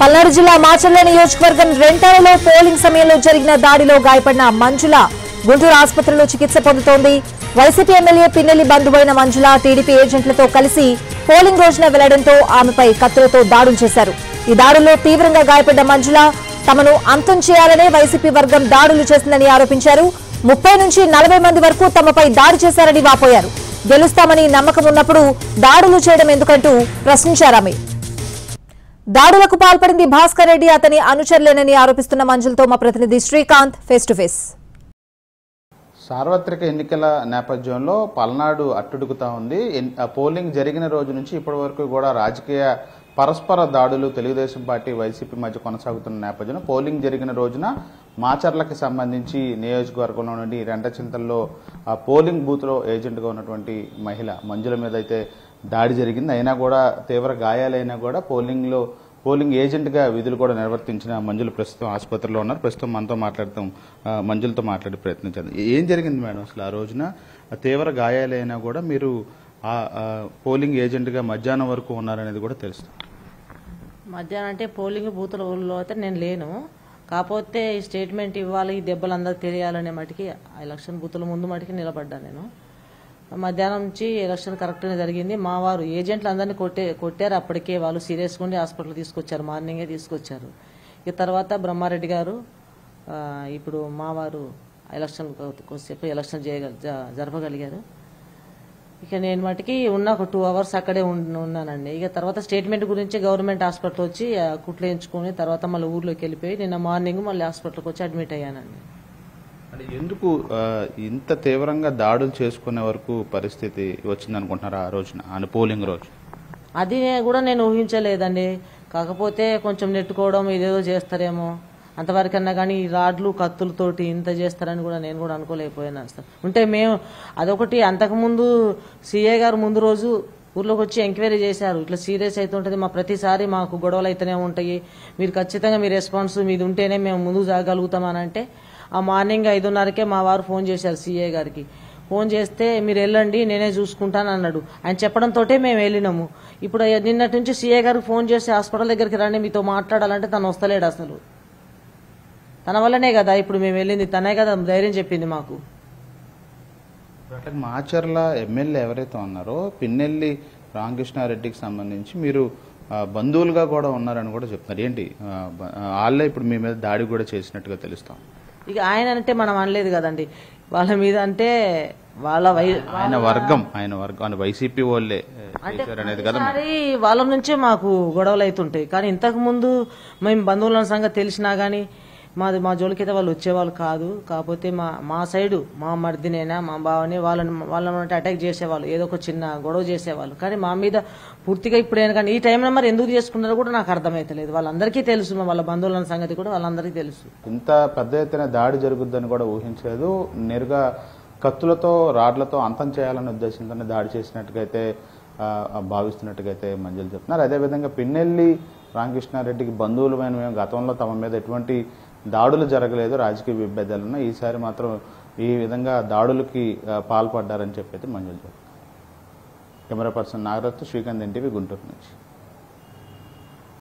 పల్నాడు జిల్లా మాచర్ల నియోజకవర్గం రెంటాలలో పోలింగ్ సమయంలో జరిగిన దాడిలో గాయపడిన మంజుల గుంటూరు ఆసుపత్రిలో చికిత్స పొందుతోంది. వైసీపీ ఎమ్మెల్యే పిన్నెల్లి బంధువైన మంజుల టీడీపీ ఏజెంట్లతో కలిసి పోలింగ్ రోజున వెళ్లడంతో ఆమెపై కత్తులతో దాడులు చేశారు. ఈ దాడుల్లో తీవ్రంగా గాయపడ్డ మంజుల తమను అంతం చేయాలనే వైసీపీ వర్గం దాడులు చేసిందని ఆరోపించారు. 30 నుంచి 40 మంది వరకు తమపై దాడి చేశారని వాపోయారు. గెలుస్తామని నమ్మకం ఉన్నప్పుడు దాడులు చేయడం ఎందుకంటూ ప్రశ్నించారామె. దాడులకు పాల్పడింది భాస్కర్ రెడ్డి, అతని అనుచరులేనని ఆరోపిస్తున్న మంజులతో మా ప్రతినిధి శ్రీకాంత్ ఫేస్ టు ఫేస్. సార్వత్రిక ఎన్నికల నేపథ్యంలో పల్నాడు అట్టుడుగుతా ఉంది. పోలింగ్ జరిగిన రోజు నుంచి ఇప్పటి వరకు కూడా రాజకీయ పరస్పర దాడులు తెలుగుదేశం పార్టీ వైసీపీ మధ్య కొనసాగుతున్న నేపథ్యంలో పోలింగ్ జరిగిన రోజున మాచర్లకి సంబంధించి నియోజకవర్గంలో నుండి రెంటచింతల్లో పోలింగ్ బూత్ లో ఏజెంట్గా ఉన్నటువంటి మహిళ మంజుల మీద అయితే దాడి జరిగింది. అయినా కూడా తీవ్ర గాయాలైనా కూడా పోలింగ్ ఏజెంట్గా విధులు కూడా నిర్వర్తించిన మంజులు ప్రస్తుతం ఆసుపత్రిలో ఉన్నారు. ప్రస్తుతం మనతో మాట్లాడతాం, మంజులతో మాట్లాడే ప్రయత్నించారు. ఏం జరిగింది మేడం అసలు ఆ రోజున? తీవ్ర గాయాలైనా కూడా మీరు పోలింగ్ ఏజెంట్గా మధ్యాహ్నం వరకు ఉన్నారనేది కూడా తెలుసు. మధ్యాహ్నం అంటే పోలింగ్ బూత్లో అయితే నేను లేను, కాకపోతే ఈ స్టేట్మెంట్ ఇవ్వాలి, ఈ దెబ్బలు అందరికి తెలియాలనే మటుకి ఎలక్షన్ బూత్ల ముందు మటుకి నిలబడ్డా. నేను మధ్యాహ్నం నుంచి ఎలక్షన్ కరెక్ట్గా జరిగింది. మా వారు ఏజెంట్లు అందరినీ కొట్టారు. అప్పటికే వాళ్ళు సీరియస్గా ఉండి హాస్పిటల్ తీసుకొచ్చారు, మార్నింగే తీసుకొచ్చారు. ఇక తర్వాత బ్రహ్మారెడ్డి గారు ఇప్పుడు మా వారు ఎలక్షన్ కొద్దిసేపు ఎలక్షన్ జరపగలిగారు. ఇక నేను మటుకి ఉన్న ఒక 2 hours అక్కడే ఉన్నానండి. ఇక తర్వాత స్టేట్మెంట్ గురించి గవర్నమెంట్ హాస్పిటల్ వచ్చి కుట్లు వేయించుకొని తర్వాత మళ్ళీ ఊర్లోకి వెళ్ళిపోయి నిన్న మార్నింగ్ మళ్ళీ హాస్పిటల్కి వచ్చి అడ్మిట్ అయ్యానండి. ఎందుకు ఇంత తీవ్రంగా దాడులు చేసుకునే వరకు పరిస్థితి వచ్చింది అనుకుంటున్నారా ఆ రోజున, పోలింగ్ రోజు? అది కూడా నేను ఊహించలేదండి. కాకపోతే కొంచెం నెట్టుకోవడం ఇదేదో చేస్తారేమో అంతవరకన్నా, కానీ ఈ రాడ్లు కత్తులతోటి ఇంత చేస్తారని కూడా నేను కూడా అనుకోలేకపోయాను సార్. ఉంటే మేము అదొకటి, అంతకుముందు సీఏ గారు ముందు రోజు ఊర్లోకి వచ్చి ఎంక్వైరీ చేశారు. ఇట్లా సీరియస్ అయితే ఉంటుంది, మా ప్రతిసారి మాకు గొడవలు అయితేనే ఉంటాయి, మీరు ఖచ్చితంగా మీ రెస్పాన్స్ మీది ఉంటేనే మేము ముందుకు జాగలుగుతామని అంటే ఆ మార్నింగ్ 5:30కే మా వారు ఫోన్ చేశారు సీఏ గారికి. ఫోన్ చేస్తే మీరు వెళ్ళండి నేనే చూసుకుంటాను అన్నాడు. ఆయన చెప్పడంతో మేము వెళ్ళినాము. ఇప్పుడు నిన్నటి నుంచి సీఏ గారికి ఫోన్ చేసి హాస్పిటల్ దగ్గరికి రండి మీతో మాట్లాడాలంటే తను వస్తలేడు అసలు. తన వల్లనే కదా ఇప్పుడు మేము వెళ్ళింది, తనే కదా ధైర్యం చెప్పింది మాకు. మాచర్ల ఎమ్మెల్యే ఎవరైతే ఉన్నారో పిన్నెల్లి రామకృష్ణారెడ్డికి సంబంధించి మీరు బంధువులుగా కూడా ఉన్నారని కూడా చెప్తున్నారు. ఏంటి వాళ్ళే ఇప్పుడు మీ మీద దాడి కూడా చేసినట్టుగా తెలుస్తాం. ఇక ఆయన అంటే మనం అనలేదు కదండి, వాళ్ళ మీద అంటే ఆయన వర్గం వైసీపీ వాళ్ళే అనేది కదా. వాళ్ళ నుంచే మాకు గొడవలు అవుతుంటాయి. కానీ ఇంతకు ముందు మేము బంధువుల సంగతి తెలిసినా గానీ మా జోలికైతే వాళ్ళు వచ్చేవాళ్ళు కాదు. కాకపోతే మా సైడు మా మర్దినైనా మా బావని వాళ్ళని అటాక్ చేసేవాళ్ళు, ఏదో ఒక చిన్న గొడవ చేసేవాళ్ళు. కానీ మా మీద పూర్తిగా ఇప్పుడైనా కానీ ఈ టైంలో మరి ఎందుకు చేసుకున్నారో కూడా నాకు అర్థమైతలేదు. వాళ్ళందరికీ తెలుసు, వాళ్ళ బంధువుల సంగతి కూడా వాళ్ళందరికీ తెలుసు. ఇంత పెద్ద ఎత్తున దాడి జరుగుద్దని కూడా ఊహించలేదు. నేరుగా కత్తులతో రాడ్లతో అంతం చేయాలనే ఉద్దేశంతోనే దాడి చేసినట్టుగా అయితే భావిస్తున్నట్టుగా అయితే మంజులు చెప్తున్నారు. అదేవిధంగా పిన్నెల్లి రామకృష్ణారెడ్డికి బంధువులమైన మేము గతంలో తమ మీద ఎటువంటి దాడులు జరగలేదు, రాజకీయ విభేదాలున్నా ఈసారి మాత్రం ఈ విధంగా దాడులకి పాల్పడ్డారని చెప్పి అయితే మంజులు చెప్తున్నారు. కెమెరా పర్సన్ నాగరాజ్తో శ్రీకాంత్, ఎన్టీవీ, గుంటూరు నుంచి.